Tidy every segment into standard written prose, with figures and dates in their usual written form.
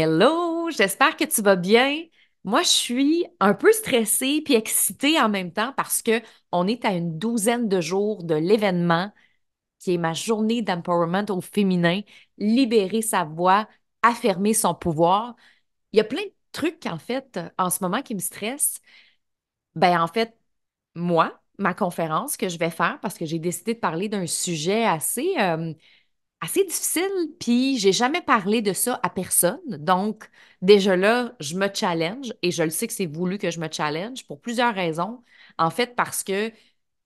Hello, j'espère que tu vas bien. Moi, je suis un peu stressée puis excitée en même temps parce que on est à une douzaine de jours de l'événement qui est ma journée d'empowerment au féminin, libérer sa voix, affirmer son pouvoir. Il y a plein de trucs en fait en ce moment qui me stressent. En fait, moi, ma conférence que je vais faire parce que j'ai décidé de parler d'un sujet assez difficile, puis j'ai jamais parlé de ça à personne. Donc, déjà là, je me challenge et je le sais que c'est voulu que je me challenge pour plusieurs raisons. En fait, parce que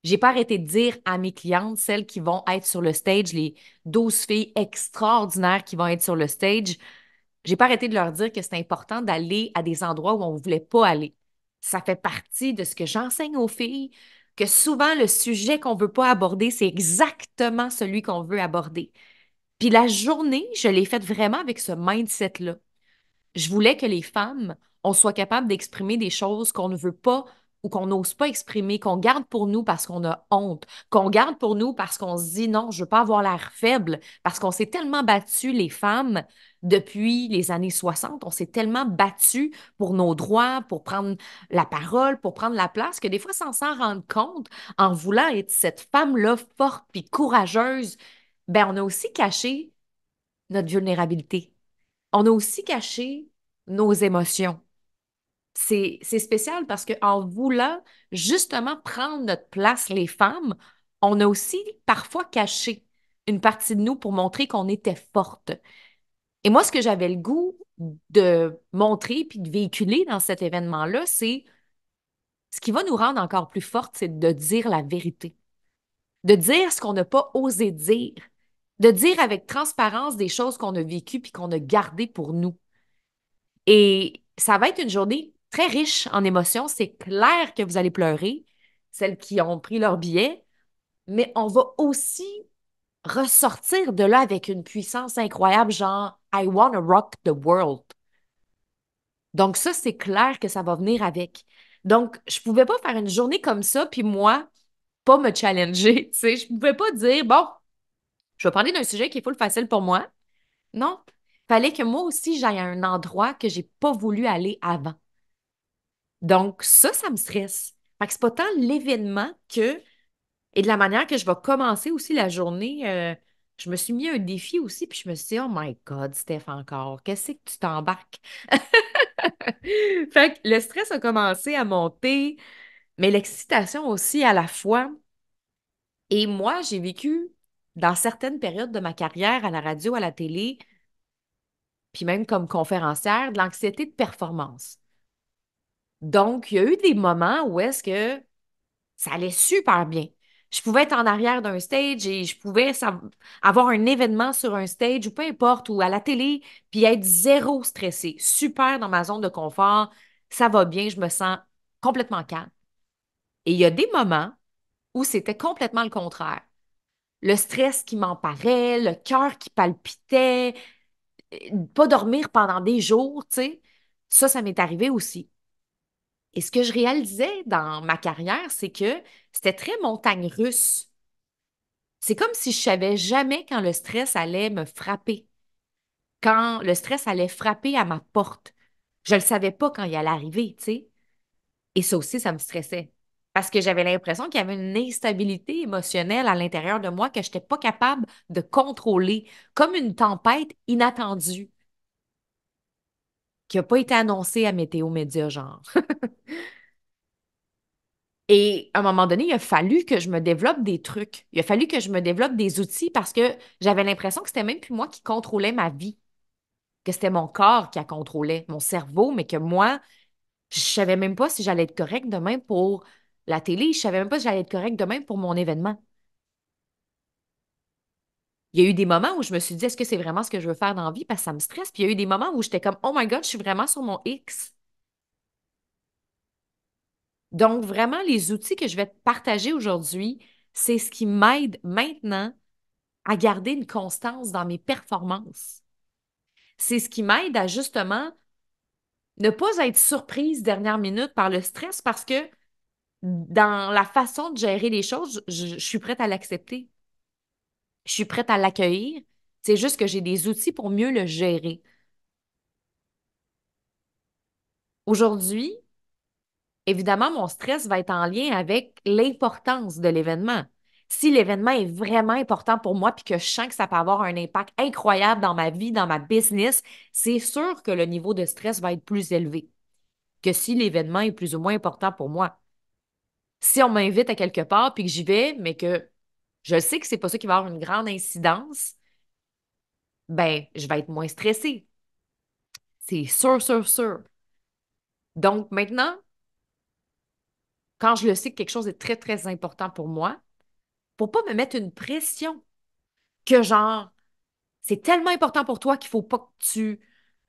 j'ai pas arrêté de dire à mes clientes, celles qui vont être sur le stage, les 12 filles extraordinaires qui vont être sur le stage, j'ai pas arrêté de leur dire que c'est important d'aller à des endroits où on ne voulait pas aller. Ça fait partie de ce que j'enseigne aux filles, que souvent le sujet qu'on veut pas aborder, c'est exactement celui qu'on veut aborder. Puis la journée, je l'ai faite vraiment avec ce mindset-là. Je voulais que les femmes, on soit capable d'exprimer des choses qu'on ne veut pas ou qu'on n'ose pas exprimer, qu'on garde pour nous parce qu'on a honte, qu'on garde pour nous parce qu'on se dit non, je veux pas avoir l'air faible, parce qu'on s'est tellement battu les femmes depuis les années 60, on s'est tellement battu pour nos droits, pour prendre la parole, pour prendre la place, que des fois, sans s'en rendre compte, en voulant être cette femme-là forte puis courageuse, on a aussi caché notre vulnérabilité. On a aussi caché nos émotions. C'est spécial parce qu'en voulant justement prendre notre place, les femmes, on a aussi parfois caché une partie de nous pour montrer qu'on était forte. Et moi, ce que j'avais le goût de montrer puis de véhiculer dans cet événement-là, c'est ce qui va nous rendre encore plus fortes, c'est de dire la vérité, de dire ce qu'on n'a pas osé dire, de dire avec transparence des choses qu'on a vécues puis qu'on a gardées pour nous. Et ça va être une journée très riche en émotions. C'est clair que vous allez pleurer, celles qui ont pris leur billet, mais on va aussi ressortir de là avec une puissance incroyable, genre I wanna rock the world. Donc ça, c'est clair que ça va venir avec. Donc, je pouvais pas faire une journée comme ça, puis moi, pas me challenger, tu sais. Je pouvais pas dire, bon, je vais parler d'un sujet qui est full facile pour moi. Non, fallait que moi aussi, j'aille à un endroit que j'ai pas voulu aller avant. Donc, ça me stresse. Fait que c'est pas tant l'événement que, et de la manière que je vais commencer aussi la journée, je me suis mis un défi aussi, puis je me suis dit, oh my God, Steph, encore, qu'est-ce que tu t'embarques? Fait que le stress a commencé à monter, mais l'excitation aussi à la fois. Et moi, j'ai vécu dans certaines périodes de ma carrière à la radio, à la télé, puis même comme conférencière, de l'anxiété de performance. Donc, il y a eu des moments où est-ce que ça allait super bien. Je pouvais être en arrière d'un stage et je pouvais avoir un événement sur un stage ou peu importe, ou à la télé, puis être zéro stressé, super dans ma zone de confort, ça va bien, je me sens complètement calme. Et il y a des moments où c'était complètement le contraire. Le stress qui m'emparait, le cœur qui palpitait, pas dormir pendant des jours, tu sais, ça m'est arrivé aussi. Et ce que je réalisais dans ma carrière, c'est que c'était très montagne russe. C'est comme si je savais jamais quand le stress allait me frapper, quand le stress allait frapper à ma porte. Je ne le savais pas quand il allait arriver, tu sais. Et ça aussi, ça me stressait. Parce que j'avais l'impression qu'il y avait une instabilité émotionnelle à l'intérieur de moi que je n'étais pas capable de contrôler, comme une tempête inattendue qui n'a pas été annoncée à Météo Média, genre. Et à un moment donné, il a fallu que je me développe des trucs. Il a fallu que je me développe des outils parce que j'avais l'impression que c'était même plus moi qui contrôlais ma vie, que c'était mon corps qui a contrôlé mon cerveau, mais que moi, je savais même pas si j'allais être correcte demain pour la télé, je savais même pas si j'allais être correcte demain pour mon événement. Il y a eu des moments où je me suis dit, est-ce que c'est vraiment ce que je veux faire dans la vie parce que ça me stresse? Puis il y a eu des moments où j'étais comme, oh my God, je suis vraiment sur mon X. Donc, vraiment, les outils que je vais te partager aujourd'hui, c'est ce qui m'aide maintenant à garder une constance dans mes performances. C'est ce qui m'aide à justement ne pas être surprise dernière minute par le stress parce que dans la façon de gérer les choses, je suis prête à l'accepter. Je suis prête à l'accueillir. C'est juste que j'ai des outils pour mieux le gérer. Aujourd'hui, évidemment, mon stress va être en lien avec l'importance de l'événement. Si l'événement est vraiment important pour moi puis que je sens que ça peut avoir un impact incroyable dans ma vie, dans ma business, c'est sûr que le niveau de stress va être plus élevé que si l'événement est plus ou moins important pour moi. Si on m'invite à quelque part puis que j'y vais, mais que je sais que c'est pas ça qui va avoir une grande incidence, ben, je vais être moins stressée. C'est sûr, sûr, sûr. Donc maintenant, quand je le sais que quelque chose est très, très important pour moi, pour pas me mettre une pression que genre, c'est tellement important pour toi qu'il faut pas que tu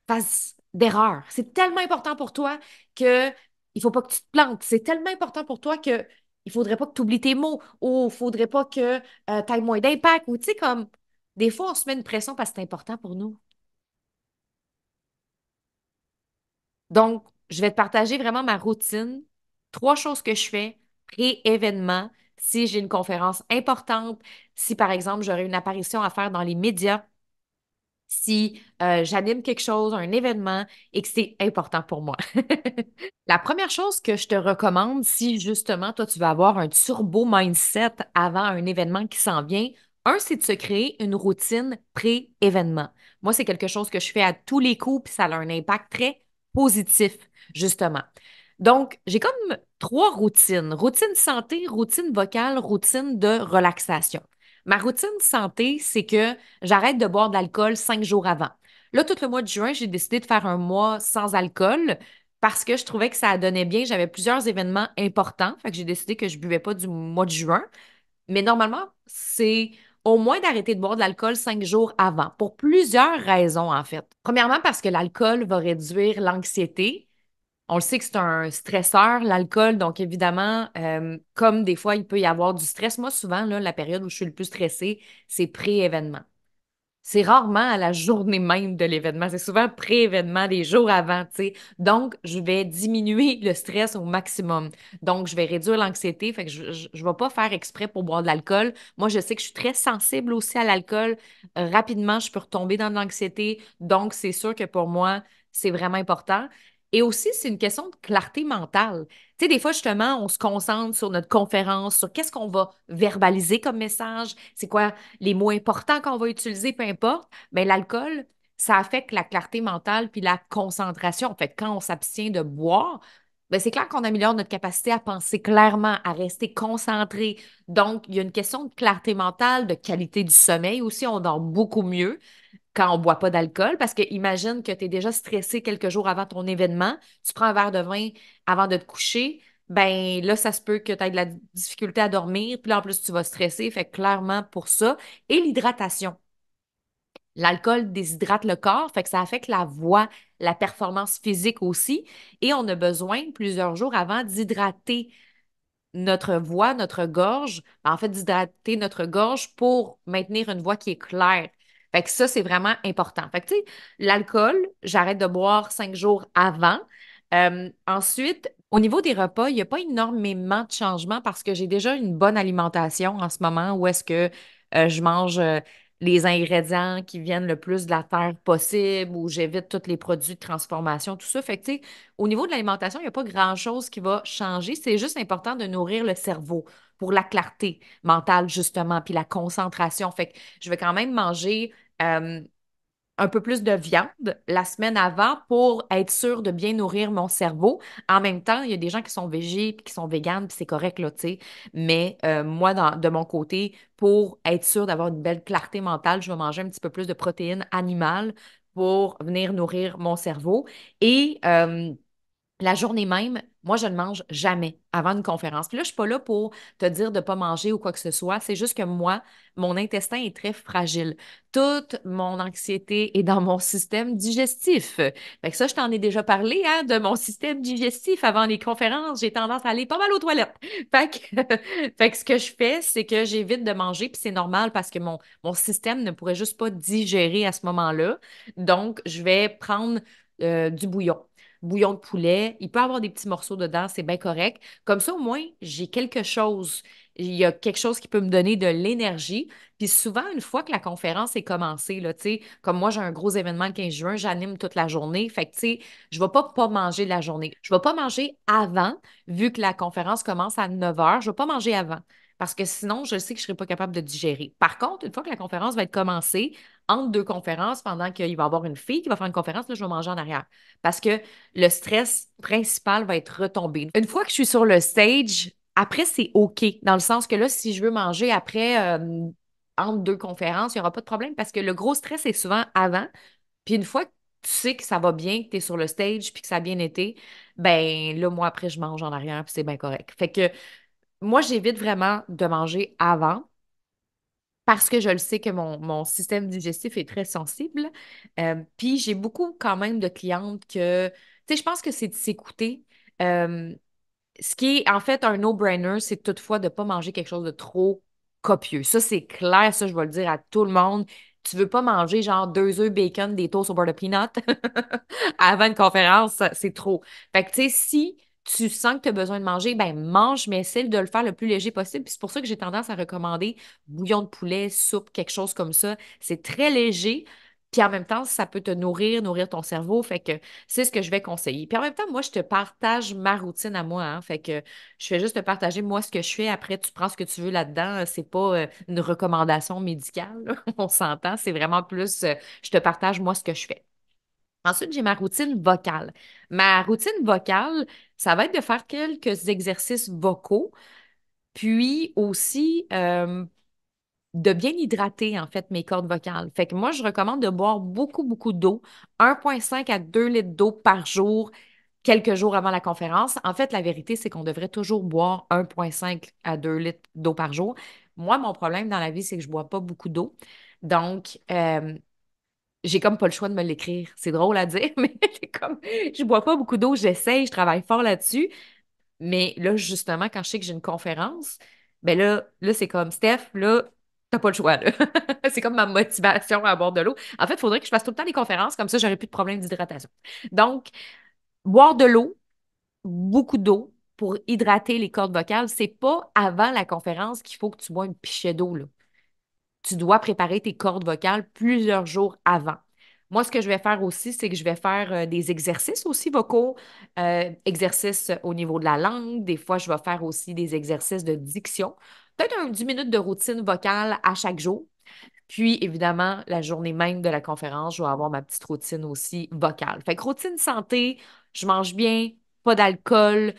fasses d'erreur. C'est tellement important pour toi que il faut pas que tu te plantes. C'est tellement important pour toi que il faudrait pas que tu oublies tes mots ou il faudrait pas que tu aies moins d'impact ou tu sais comme des fois on se met une pression parce que c'est important pour nous. Donc, je vais te partager vraiment ma routine, trois choses que je fais pré-événement, si j'ai une conférence importante, si par exemple j'aurais une apparition à faire dans les médias, si j'anime quelque chose, un événement et que c'est important pour moi. La première chose que je te recommande, si justement toi tu veux avoir un turbo mindset avant un événement qui s'en vient, un, c'est de se créer une routine pré-événement. Moi, c'est quelque chose que je fais à tous les coups, puis ça a un impact très positif, justement. Donc, j'ai comme trois routines. Routine santé, routine vocale, routine de relaxation. Ma routine santé, c'est que j'arrête de boire de l'alcool 5 jours avant. Là, tout le mois de juin, j'ai décidé de faire un mois sans alcool parce que je trouvais que ça donnait bien. J'avais plusieurs événements importants, fait que j'ai décidé que je buvais pas du mois de juin. Mais normalement, c'est au moins d'arrêter de boire de l'alcool 5 jours avant, pour plusieurs raisons, en fait. Premièrement, parce que l'alcool va réduire l'anxiété. On le sait que c'est un stresseur, l'alcool, donc évidemment, comme des fois, il peut y avoir du stress. Moi, souvent, là, la période où je suis le plus stressée, c'est pré-événement. C'est rarement à la journée même de l'événement. C'est souvent pré-événement, des jours avant, tu sais. Donc, je vais diminuer le stress au maximum. Donc, je vais réduire l'anxiété. Fait que je vais pas faire exprès pour boire de l'alcool. Moi, je sais que je suis très sensible aussi à l'alcool. Rapidement, je peux retomber dans de l'anxiété. Donc, c'est sûr que pour moi, c'est vraiment important. Et aussi, c'est une question de clarté mentale. Tu sais, des fois, justement, on se concentre sur notre conférence, sur qu'est-ce qu'on va verbaliser comme message, c'est quoi les mots importants qu'on va utiliser, peu importe, mais l'alcool, ça affecte la clarté mentale puis la concentration. En fait, quand on s'abstient de boire, ben c'est clair qu'on améliore notre capacité à penser clairement, à rester concentré. Donc, il y a une question de clarté mentale, de qualité du sommeil aussi. On dort beaucoup mieux quand on boit pas d'alcool parce que imagine que tu es déjà stressé quelques jours avant ton événement, tu prends un verre de vin avant de te coucher, ben là, ça se peut que tu aies de la difficulté à dormir, puis là, en plus, tu vas stresser, fait que clairement pour ça. Et l'hydratation. L'alcool déshydrate le corps, fait que ça affecte la voix, la performance physique aussi, et on a besoin plusieurs jours avant d'hydrater notre voix, notre gorge, en fait, d'hydrater notre gorge pour maintenir une voix qui est claire. Fait que ça, c'est vraiment important. Fait que, tu sais, l'alcool, j'arrête de boire 5 jours avant. Ensuite, au niveau des repas, il n'y a pas énormément de changements parce que j'ai déjà une bonne alimentation en ce moment où est-ce que je mange les ingrédients qui viennent le plus de la terre possible, où j'évite tous les produits de transformation, tout ça. Fait que, tu sais, au niveau de l'alimentation, il n'y a pas grand-chose qui va changer. C'est juste important de nourrir le cerveau pour la clarté mentale, justement, puis la concentration. Fait que je vais quand même manger euh, un peu plus de viande la semaine avant pour être sûr de bien nourrir mon cerveau. En même temps, il y a des gens qui sont végés puis qui sont véganes, puis c'est correct, là, tu sais. Mais moi, de mon côté, pour être sûr d'avoir une belle clarté mentale, je vais manger un petit peu plus de protéines animales pour venir nourrir mon cerveau. Et la journée même, moi, je ne mange jamais avant une conférence. Puis là, je ne suis pas là pour te dire de ne pas manger ou quoi que ce soit. C'est juste que moi, mon intestin est très fragile. Toute mon anxiété est dans mon système digestif. Fait que ça, je t'en ai déjà parlé, hein, de mon système digestif avant les conférences. J'ai tendance à aller pas mal aux toilettes. Fait que, fait que ce que je fais, c'est que j'évite de manger, puis c'est normal parce que mon système ne pourrait juste pas digérer à ce moment-là. Donc, je vais prendre du bouillon de poulet. Il peut avoir des petits morceaux dedans, c'est bien correct. Comme ça, au moins, j'ai quelque chose. il y a quelque chose qui peut me donner de l'énergie. Puis souvent, une fois que la conférence est commencée, là, tu sais, comme moi, j'ai un gros événement le 15 juin, j'anime toute la journée. Fait que, tu sais, je vais pas manger la journée. Je vais pas manger avant, vu que la conférence commence à 9 heures. Je vais pas manger avant. Parce que sinon, je sais que je ne serai pas capable de digérer. Par contre, une fois que la conférence va être commencée, entre deux conférences, pendant qu'il va y avoir une fille qui va faire une conférence, là, je vais manger en arrière. Parce que le stress principal va être retombé. Une fois que je suis sur le stage, après, c'est OK. Dans le sens que là, si je veux manger après, entre deux conférences, il n'y aura pas de problème parce que le gros stress est souvent avant. Puis une fois que tu sais que ça va bien, que tu es sur le stage puis que ça a bien été, ben là, moi, après, je mange en arrière puis c'est bien correct. Fait que moi, j'évite vraiment de manger avant parce que je le sais que mon système digestif est très sensible. Puis j'ai beaucoup quand même de clientes que, tu sais, je pense que c'est de s'écouter. Euh, Ce qui est en fait un no-brainer, c'est toutefois de ne pas manger quelque chose de trop copieux. Ça, c'est clair, ça, je vais le dire à tout le monde. Tu veux pas manger genre 2 œufs bacon, des toasts au beurre de peanut avant une conférence, c'est trop. Fait que, tu sais, si tu sens que tu as besoin de manger, ben mange, mais essaie de le faire le plus léger possible. Puis c'est pour ça que j'ai tendance à recommander bouillon de poulet, soupe, quelque chose comme ça. C'est très léger. Puis en même temps, ça peut te nourrir, nourrir ton cerveau. Fait que c'est ce que je vais conseiller. Puis en même temps, moi, je te partage ma routine à moi. Hein. Fait que je fais juste te partager moi ce que je fais. Après, tu prends ce que tu veux là-dedans. C'est pas une recommandation médicale, là. On s'entend. C'est vraiment plus, je te partage moi ce que je fais. Ensuite, j'ai ma routine vocale. Ma routine vocale, ça va être de faire quelques exercices vocaux, puis aussi de bien hydrater, en fait, mes cordes vocales. Fait que moi, je recommande de boire beaucoup, beaucoup d'eau, 1,5 à 2 litres d'eau par jour, quelques jours avant la conférence. En fait, la vérité, c'est qu'on devrait toujours boire 1,5 à 2 litres d'eau par jour. Moi, mon problème dans la vie, c'est que je bois pas beaucoup d'eau. Donc, j'ai comme pas le choix de me l'écrire. C'est drôle à dire, mais c'est comme, je bois pas beaucoup d'eau, j'essaye, je travaille fort là-dessus. Mais là, justement, quand je sais que j'ai une conférence, ben là c'est comme, Steph, là, t'as pas le choix, là. C'est comme ma motivation à boire de l'eau. En fait, il faudrait que je fasse tout le temps des conférences, comme ça, j'aurais plus de problème d'hydratation. Donc, boire de l'eau, beaucoup d'eau pour hydrater les cordes vocales, c'est pas avant la conférence qu'il faut que tu bois une pichet d'eau, là. Tu dois préparer tes cordes vocales plusieurs jours avant. Moi, ce que je vais faire aussi, c'est que je vais faire des exercices aussi vocaux, exercices au niveau de la langue. Des fois, je vais faire aussi des exercices de diction. Peut-être 10 minutes de routine vocale à chaque jour. Puis, évidemment, la journée même de la conférence, je vais avoir ma petite routine aussi vocale. Fait que routine santé, je mange bien, pas d'alcool.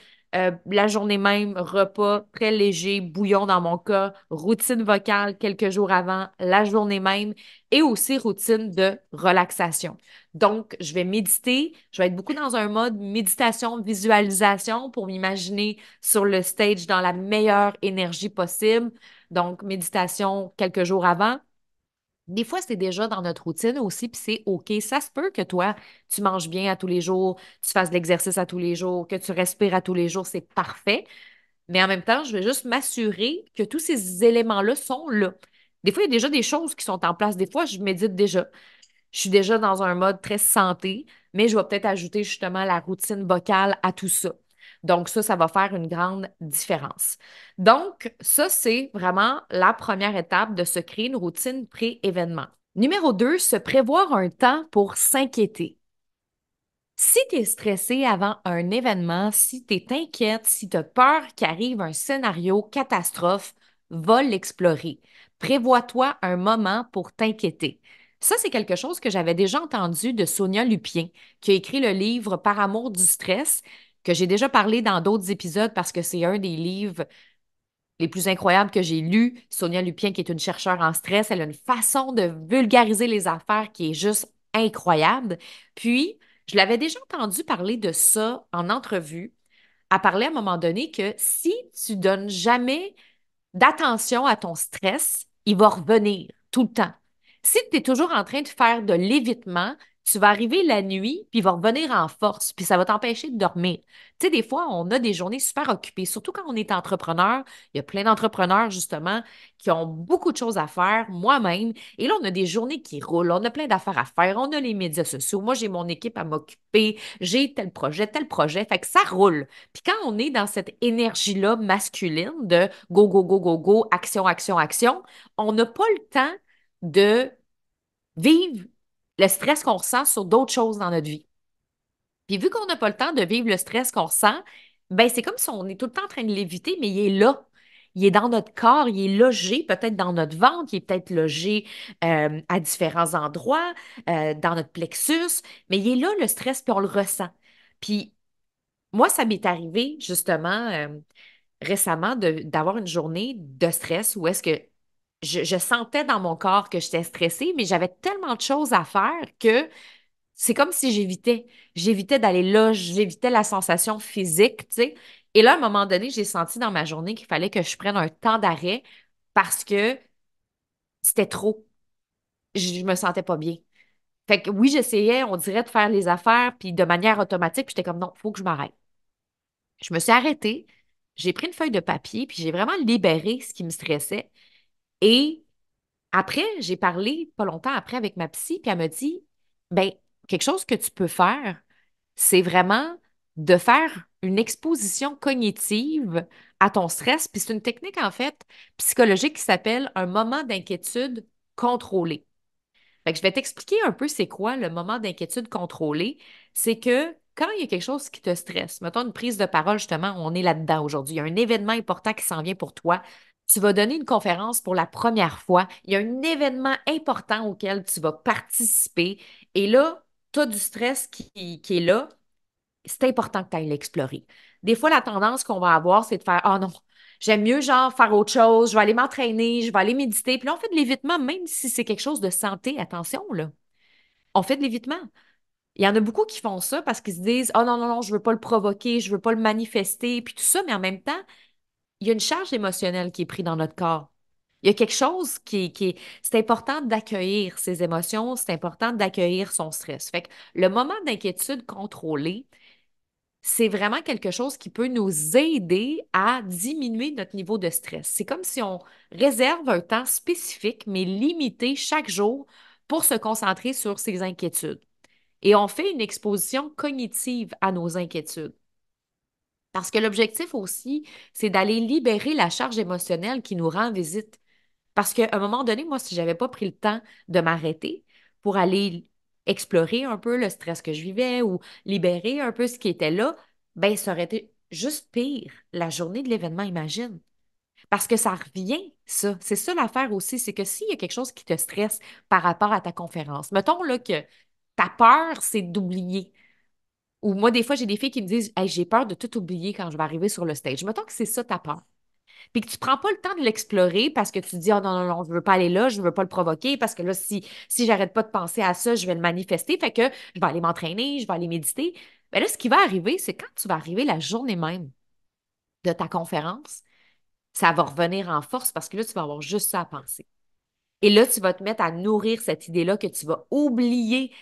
La journée même, repas très léger, bouillon dans mon cas, routine vocale quelques jours avant, la journée même, et aussi routine de relaxation. Donc, je vais méditer, je vais être beaucoup dans un mode méditation, visualisation pour m'imaginer sur le stage dans la meilleure énergie possible. Donc, méditation quelques jours avant. Des fois, c'est déjà dans notre routine aussi, puis c'est OK. Ça se peut que toi, tu manges bien à tous les jours, tu fasses de l'exercice à tous les jours, que tu respires à tous les jours, c'est parfait. Mais en même temps, je vais juste m'assurer que tous ces éléments-là sont là. Des fois, il y a déjà des choses qui sont en place. Des fois, je médite déjà. Je suis déjà dans un mode très santé, mais je vais peut-être ajouter justement la routine vocale à tout ça. Donc ça va faire une grande différence. Donc ça, c'est vraiment la première étape de se créer une routine pré-événement. Numéro 2, se prévoir un temps pour s'inquiéter. Si tu es stressé avant un événement, si tu es inquiète, si tu as peur qu'arrive un scénario catastrophe, va l'explorer. Prévois-toi un moment pour t'inquiéter. Ça, c'est quelque chose que j'avais déjà entendu de Sonia Lupien, qui a écrit le livre Par amour du stress, que j'ai déjà parlé dans d'autres épisodes parce que c'est un des livres les plus incroyables que j'ai lus. Sonia Lupien, qui est une chercheure en stress, elle a une façon de vulgariser les affaires qui est juste incroyable. Puis, je l'avais déjà entendu parler de ça en entrevue. Elle parlait à un moment donné que si tu donnes jamais d'attention à ton stress, il va revenir tout le temps. Si tu es toujours en train de faire de l'évitement, tu vas arriver la nuit, puis il va revenir en force, puis ça va t'empêcher de dormir. Tu sais, des fois, on a des journées super occupées, surtout quand on est entrepreneur. Il y a plein d'entrepreneurs, justement, qui ont beaucoup de choses à faire, moi-même. Et là, on a des journées qui roulent, on a plein d'affaires à faire, on a les médias sociaux. Moi, j'ai mon équipe à m'occuper, j'ai tel projet. Fait que ça roule. Puis quand on est dans cette énergie-là masculine de go, go, go, go, go, action, action, action, on n'a pas le temps de vivre le stress qu'on ressent sur d'autres choses dans notre vie. Puis vu qu'on n'a pas le temps de vivre le stress qu'on ressent, ben c'est comme si on est tout le temps en train de l'éviter, mais il est là. Il est dans notre corps, il est logé peut-être dans notre ventre, il est peut-être logé à différents endroits, dans notre plexus, mais il est là le stress, puis on le ressent. Puis moi, ça m'est arrivé justement récemment d'avoir une journée de stress où est-ce que je sentais dans mon corps que j'étais stressée, mais j'avais tellement de choses à faire que c'est comme si j'évitais. J'évitais d'aller là, j'évitais la sensation physique, tu sais. Et là, à un moment donné, j'ai senti dans ma journée qu'il fallait que je prenne un temps d'arrêt parce que c'était trop. Je me sentais pas bien. Fait que oui, j'essayais, on dirait, de faire les affaires, puis de manière automatique, puis j'étais comme non, il faut que je m'arrête. Je me suis arrêtée, j'ai pris une feuille de papier, puis j'ai vraiment libéré ce qui me stressait. Et après, j'ai parlé pas longtemps après avec ma psy, puis elle me dit, ben, quelque chose que tu peux faire, c'est vraiment de faire une exposition cognitive à ton stress. Puis c'est une technique, en fait, psychologique qui s'appelle un moment d'inquiétude contrôlé. Fait que je vais t'expliquer un peu c'est quoi le moment d'inquiétude contrôlé. C'est que quand il y a quelque chose qui te stresse, mettons une prise de parole, justement, on est là-dedans aujourd'hui, il y a un événement important qui s'en vient pour toi. Tu vas donner une conférence pour la première fois. Il y a un événement important auquel tu vas participer. Et là, tu as du stress qui est là. C'est important que tu ailles l'explorer. Des fois, la tendance qu'on va avoir, c'est de faire oh non, j'aime mieux genre faire autre chose, je vais aller m'entraîner, je vais aller méditer. Puis là, on fait de l'évitement, même si c'est quelque chose de santé. Attention, là. On fait de l'évitement. Il y en a beaucoup qui font ça parce qu'ils se disent oh non, non, non, je veux pas le provoquer, je veux pas le manifester, puis tout ça, mais en même temps, il y a une charge émotionnelle qui est prise dans notre corps. Il y a quelque chose c'est important d'accueillir ses émotions, c'est important d'accueillir son stress. Fait que le moment d'inquiétude contrôlé, c'est vraiment quelque chose qui peut nous aider à diminuer notre niveau de stress. C'est comme si on réserve un temps spécifique, mais limité chaque jour pour se concentrer sur ses inquiétudes. Et on fait une exposition cognitive à nos inquiétudes. Parce que l'objectif aussi, c'est d'aller libérer la charge émotionnelle qui nous rend visite. Parce qu'à un moment donné, moi, si j'avais pas pris le temps de m'arrêter pour aller explorer un peu le stress que je vivais ou libérer un peu ce qui était là, ben ça aurait été juste pire la journée de l'événement, imagine. Parce que ça revient, ça. C'est ça l'affaire aussi, c'est que s'il y a quelque chose qui te stresse par rapport à ta conférence, mettons là que ta peur, c'est d'oublier. Ou moi, des fois, j'ai des filles qui me disent hey, j'ai peur de tout oublier quand je vais arriver sur le stage. Mettons que c'est ça ta peur. Puis que tu prends pas le temps de l'explorer parce que tu te dis, oh non, non, non, je veux pas aller là, je veux pas le provoquer parce que là, si j'arrête pas de penser à ça, je vais le manifester. Fait que je vais aller m'entraîner, je vais aller méditer. Mais là, ce qui va arriver, c'est quand tu vas arriver la journée même de ta conférence, ça va revenir en force parce que là, tu vas avoir juste ça à penser. Et là, tu vas te mettre à nourrir cette idée-là que tu vas oublier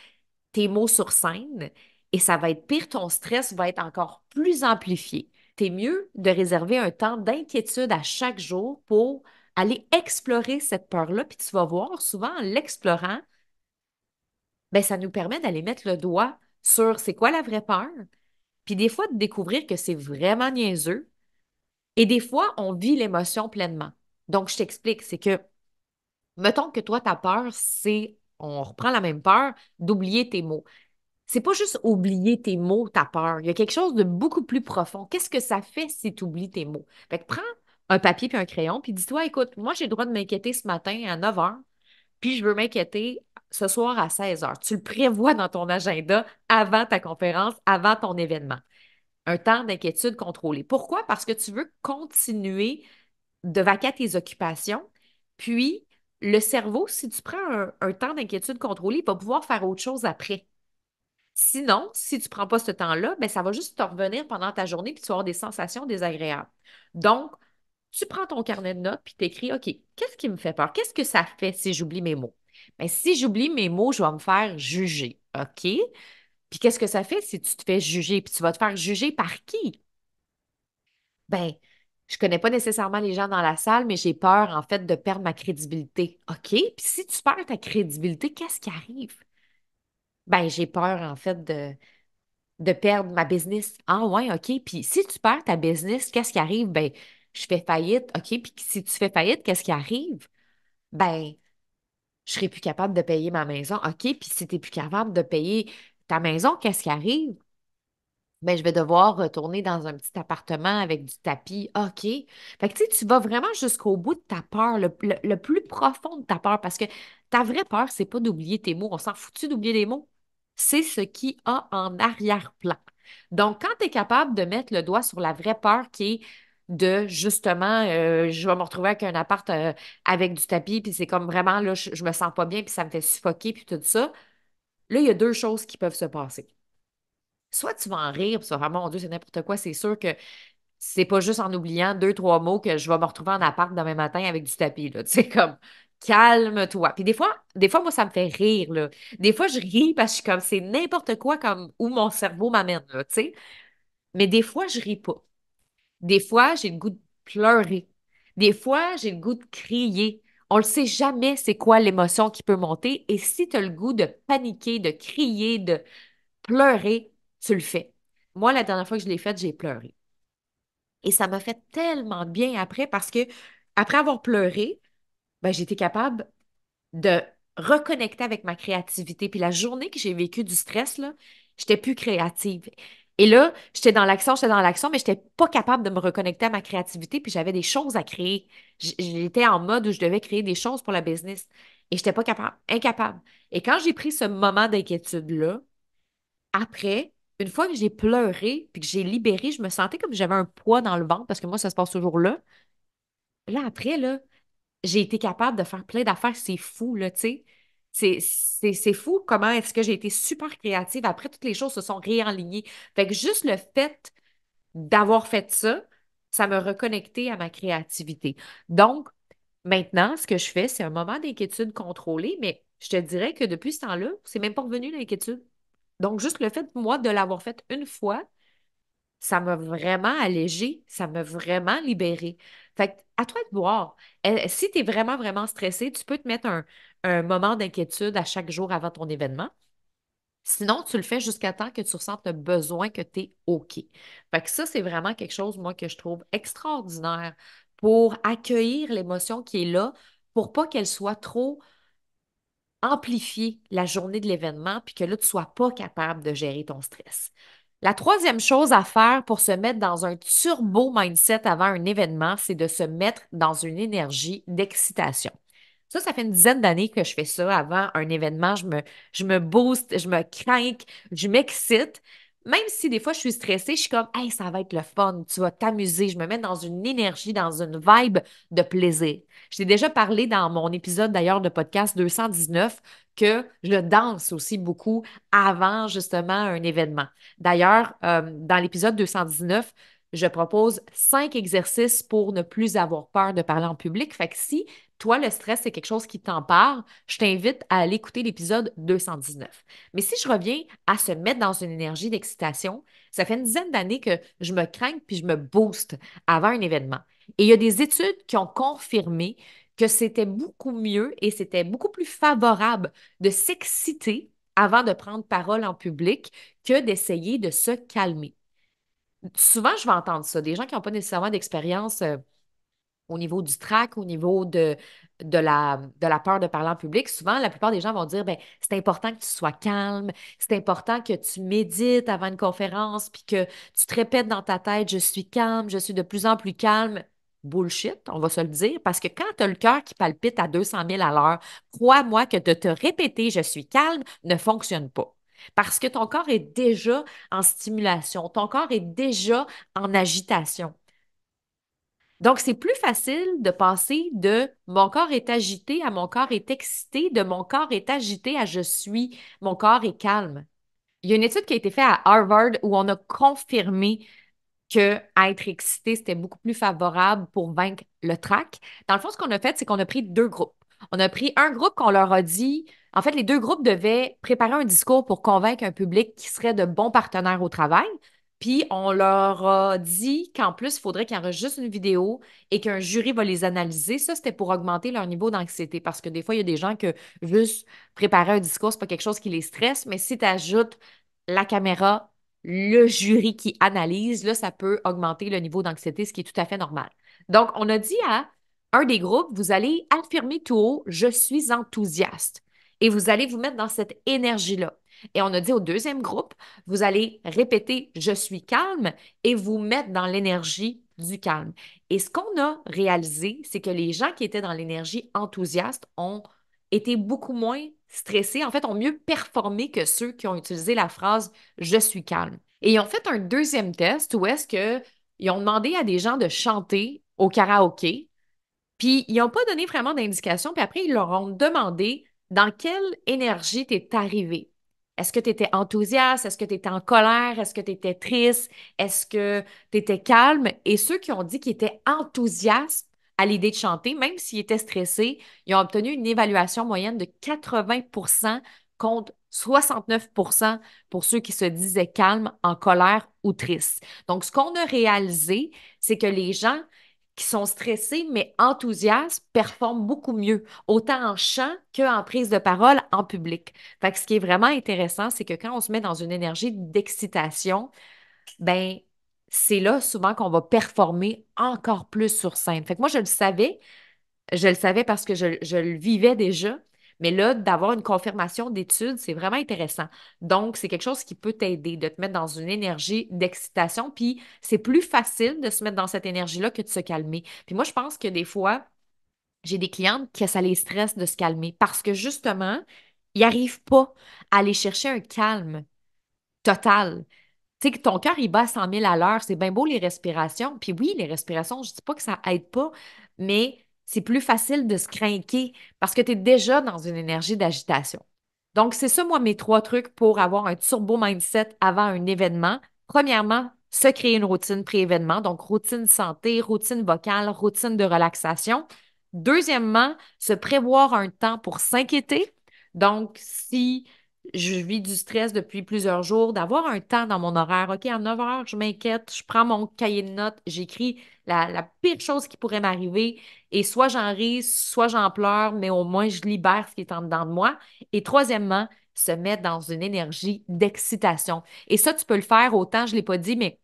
tes mots sur scène et ça va être pire, ton stress va être encore plus amplifié. T'es mieux de réserver un temps d'inquiétude à chaque jour pour aller explorer cette peur-là, puis tu vas voir, souvent en l'explorant, ben, ça nous permet d'aller mettre le doigt sur c'est quoi la vraie peur, puis des fois de découvrir que c'est vraiment niaiseux, et des fois, on vit l'émotion pleinement. Donc, je t'explique, c'est que, mettons que toi, ta peur, c'est, on reprend la même peur, d'oublier tes mots. C'est pas juste oublier tes mots, ta peur. Il y a quelque chose de beaucoup plus profond. Qu'est-ce que ça fait si tu oublies tes mots? Fait que prends un papier puis un crayon, puis dis-toi, écoute, moi, j'ai le droit de m'inquiéter ce matin à 9 heures, puis je veux m'inquiéter ce soir à 16 heures. Tu le prévois dans ton agenda avant ta conférence, avant ton événement. Un temps d'inquiétude contrôlé. Pourquoi? Parce que tu veux continuer de vaquer à tes occupations, puis le cerveau, si tu prends un temps d'inquiétude contrôlé, il va pouvoir faire autre chose après. Sinon, si tu ne prends pas ce temps-là, ben, ça va juste te revenir pendant ta journée puis tu vas avoir des sensations désagréables. Donc, tu prends ton carnet de notes puis tu écris, OK, qu'est-ce qui me fait peur? Qu'est-ce que ça fait si j'oublie mes mots? Ben, si j'oublie mes mots, je vais me faire juger. OK. Puis qu'est-ce que ça fait si tu te fais juger? Puis tu vas te faire juger par qui? Ben, je connais pas nécessairement les gens dans la salle, mais j'ai peur, en fait, de perdre ma crédibilité. OK? Puis si tu perds ta crédibilité, qu'est-ce qui arrive? Ben, j'ai peur, en fait, de perdre ma business. Ah ouais, OK. Puis si tu perds ta business, qu'est-ce qui arrive? Ben, je fais faillite. OK. Puis si tu fais faillite, qu'est-ce qui arrive? Ben, je serai plus capable de payer ma maison. OK. Puis si tu n'es plus capable de payer ta maison, qu'est-ce qui arrive? Ben, je vais devoir retourner dans un petit appartement avec du tapis. OK. Fait que tu sais, tu vas vraiment jusqu'au bout de ta peur, le plus profond de ta peur, parce que ta vraie peur, c'est pas d'oublier tes mots. On s'en fout-tu d'oublier les mots? C'est ce qui a en arrière-plan. Donc, quand tu es capable de mettre le doigt sur la vraie peur qui est de justement, je vais me retrouver avec un appart avec du tapis, puis c'est comme vraiment, là, je me sens pas bien, puis ça me fait suffoquer, puis tout ça. Là, il y a deux choses qui peuvent se passer. Soit tu vas en rire, puis tu vas faire, mon Dieu, c'est n'importe quoi. C'est sûr que c'est pas juste en oubliant deux, trois mots que je vais me retrouver en appart demain matin avec du tapis, là. Tu sais, comme, calme-toi. Puis des fois, moi, ça me fait rire, là. Des fois, je ris parce que je suis comme, c'est n'importe quoi comme où mon cerveau m'amène, là, tu sais. Mais des fois, je ris pas. Des fois, j'ai le goût de pleurer. Des fois, j'ai le goût de crier. On ne sait jamais c'est quoi l'émotion qui peut monter. Et si tu as le goût de paniquer, de crier, de pleurer, tu le fais. Moi, la dernière fois que je l'ai fait, j'ai pleuré. Et ça m'a fait tellement de bien après parce que après avoir pleuré, ben, j'étais capable de reconnecter avec ma créativité. Puis la journée que j'ai vécu du stress, là, j'étais plus créative. Et là, j'étais dans l'action, mais je n'étais pas capable de me reconnecter à ma créativité, puis j'avais des choses à créer. J'étais en mode où je devais créer des choses pour la business. Et je n'étais pas capable, incapable. Et quand j'ai pris ce moment d'inquiétude-là, après, une fois que j'ai pleuré puis que j'ai libéré, je me sentais comme si j'avais un poids dans le ventre parce que moi, ça se passe toujours là. Là, après, là, j'ai été capable de faire plein d'affaires. C'est fou, là, tu sais. C'est fou comment est-ce que j'ai été super créative. Après, toutes les choses se sont réalignées. Fait que juste le fait d'avoir fait ça, ça m'a reconnecté à ma créativité. Donc, maintenant, ce que je fais, c'est un moment d'inquiétude contrôlée, mais je te dirais que depuis ce temps-là, c'est même pas revenu l'inquiétude. Donc, juste le fait, moi, de l'avoir fait une fois, ça m'a vraiment allégé, ça m'a vraiment libéré. Fait que, à toi de voir. Si tu es vraiment, vraiment stressé, tu peux te mettre un moment d'inquiétude à chaque jour avant ton événement. Sinon, tu le fais jusqu'à temps que tu ressentes le besoin que tu es OK. Fait que ça, c'est vraiment quelque chose, moi, que je trouve extraordinaire pour accueillir l'émotion qui est là, pour pas qu'elle soit trop amplifier la journée de l'événement, puis que là, tu ne sois pas capable de gérer ton stress. La troisième chose à faire pour se mettre dans un turbo mindset avant un événement, c'est de se mettre dans une énergie d'excitation. Ça fait une dizaine d'années que je fais ça avant un événement. Je me booste, je me craque, je m'excite. Même si des fois je suis stressée, je suis comme, hey, ça va être le fun, tu vas t'amuser. Je me mets dans une énergie, dans une vibe de plaisir. Je t'ai déjà parlé dans mon épisode d'ailleurs de podcast 219 que je danse aussi beaucoup avant justement un événement. D'ailleurs, dans l'épisode 219, je propose 5 exercices pour ne plus avoir peur de parler en public. Fait que si toi, le stress, c'est quelque chose qui t'empare, je t'invite à aller écouter l'épisode 219. Mais si je reviens à se mettre dans une énergie d'excitation, ça fait une dizaine d'années que je me crains puis je me booste avant un événement. Et il y a des études qui ont confirmé que c'était beaucoup mieux et c'était beaucoup plus favorable de s'exciter avant de prendre parole en public que d'essayer de se calmer. Souvent, je vais entendre ça, des gens qui n'ont pas nécessairement d'expérience au niveau du trac, au niveau de la peur de parler en public, souvent, la plupart des gens vont dire, ben, c'est important que tu sois calme, c'est important que tu médites avant une conférence, puis que tu te répètes dans ta tête, je suis calme, je suis de plus en plus calme. Bullshit, on va se le dire, parce que quand tu as le cœur qui palpite à 200 000 à l'heure, crois-moi que de te répéter, je suis calme, ne fonctionne pas. Parce que ton corps est déjà en stimulation, ton corps est déjà en agitation. Donc, c'est plus facile de passer de mon corps est agité à mon corps est excité, de mon corps est agité à mon corps est calme. Il y a une étude qui a été faite à Harvard où on a confirmé que être excité, c'était beaucoup plus favorable pour vaincre le trac. Dans le fond, ce qu'on a fait, c'est qu'on a pris deux groupes. On a pris un groupe qu'on leur a dit, En fait, les deux groupes devaient préparer un discours pour convaincre un public qui serait de bons partenaires au travail. Puis on leur a dit qu'en plus, il faudrait qu'ils enregistrent une vidéo et qu'un jury va les analyser. Ça, c'était pour augmenter leur niveau d'anxiété. Parce que des fois, il y a des gens que juste préparer un discours, c'est pas quelque chose qui les stresse, mais si tu ajoutes la caméra, le jury qui analyse, là, ça peut augmenter le niveau d'anxiété, ce qui est tout à fait normal. Donc, on a dit à un des groupes, vous allez affirmer tout haut, je suis enthousiaste. Et vous allez vous mettre dans cette énergie-là. Et on a dit au deuxième groupe, vous allez répéter je suis calme et vous mettre dans l'énergie du calme. Et ce qu'on a réalisé, c'est que les gens qui étaient dans l'énergie enthousiaste ont été beaucoup moins stressés, en fait, ont mieux performé que ceux qui ont utilisé la phrase je suis calme. Et ils ont fait un deuxième test où est-ce que ils ont demandé à des gens de chanter au karaoké puis, ils n'ont pas donné vraiment d'indication. Puis après, ils leur ont demandé dans quelle énergie tu es arrivé. Est-ce que tu étais enthousiaste? Est-ce que tu étais en colère? Est-ce que tu étais triste? Est-ce que tu étais calme? Et ceux qui ont dit qu'ils étaient enthousiastes à l'idée de chanter, même s'ils étaient stressés, ils ont obtenu une évaluation moyenne de 80 contre 69 pour ceux qui se disaient calmes, en colère ou tristes. Donc, ce qu'on a réalisé, c'est que les gens qui sont stressés mais enthousiastes performent beaucoup mieux, autant en chant qu'en prise de parole en public. Fait que ce qui est vraiment intéressant, c'est que quand on se met dans une énergie d'excitation, ben c'est là souvent qu'on va performer encore plus sur scène. Fait que moi, je le savais parce que je le vivais déjà, mais là, d'avoir une confirmation d'études, c'est vraiment intéressant. Donc, c'est quelque chose qui peut t'aider, de te mettre dans une énergie d'excitation, puis c'est plus facile de se mettre dans cette énergie-là que de se calmer. Puis moi, je pense que des fois, j'ai des clientes que ça les stresse de se calmer parce que justement, ils n'arrivent pas à aller chercher un calme total. Tu sais, que ton cœur, il bat à 100 000 à l'heure. C'est bien beau les respirations. Puis oui, les respirations, je ne dis pas que ça aide pas, mais c'est plus facile de se craquer parce que tu es déjà dans une énergie d'agitation. Donc, c'est ça, moi, mes trois trucs pour avoir un turbo mindset avant un événement. Premièrement, se créer une routine pré-événement, donc routine santé, routine vocale, routine de relaxation. Deuxièmement, se prévoir un temps pour s'inquiéter. Donc, si je vis du stress depuis plusieurs jours, d'avoir un temps dans mon horaire. OK, à 9 heures, je m'inquiète, je prends mon cahier de notes, j'écris la pire chose qui pourrait m'arriver et soit j'en ris, soit j'en pleure, mais au moins je libère ce qui est en dedans de moi. Et troisièmement, se mettre dans une énergie d'excitation. Et ça, tu peux le faire autant, je ne l'ai pas dit, mais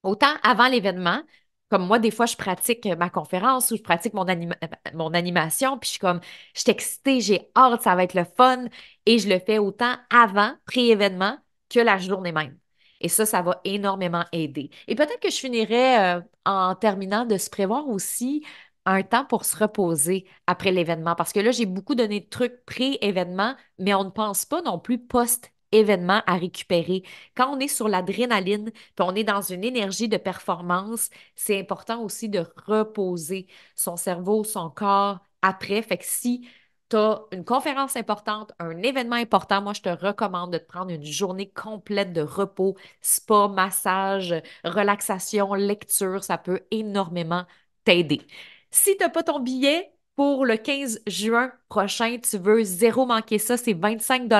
autant avant l'événement, comme moi, des fois, je pratique ma conférence ou je pratique mon animation, puis je suis comme, je suis excitée, j'ai hâte, ça va être le fun, et je le fais autant avant, pré-événement, que la journée même. Et ça va énormément aider. Et peut-être que je finirais en terminant de se prévoir aussi un temps pour se reposer après l'événement, parce que là, j'ai beaucoup donné de trucs pré-événement, mais on ne pense pas non plus post-événement à récupérer. Quand on est sur l'adrénaline, puis on est dans une énergie de performance, c'est important aussi de reposer son cerveau, son corps après. Fait que si tu as une conférence importante, un événement important, moi, je te recommande de te prendre une journée complète de repos, spa, massage, relaxation, lecture. Ça peut énormément t'aider. Si tu n'as pas ton billet, pour le 15 juin prochain, tu veux zéro manquer ça, c'est 25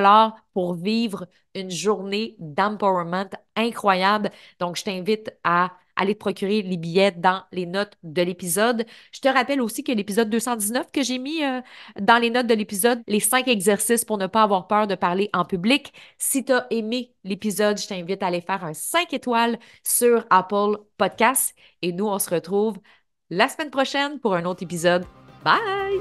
pour vivre une journée d'empowerment incroyable. Donc, je t'invite à aller te procurer les billets dans les notes de l'épisode. Je te rappelle aussi que l'épisode 219 que j'ai mis dans les notes de l'épisode, les 5 exercices pour ne pas avoir peur de parler en public. Si tu as aimé l'épisode, je t'invite à aller faire un 5 étoiles sur Apple Podcasts. Et nous, on se retrouve la semaine prochaine pour un autre épisode. Bye!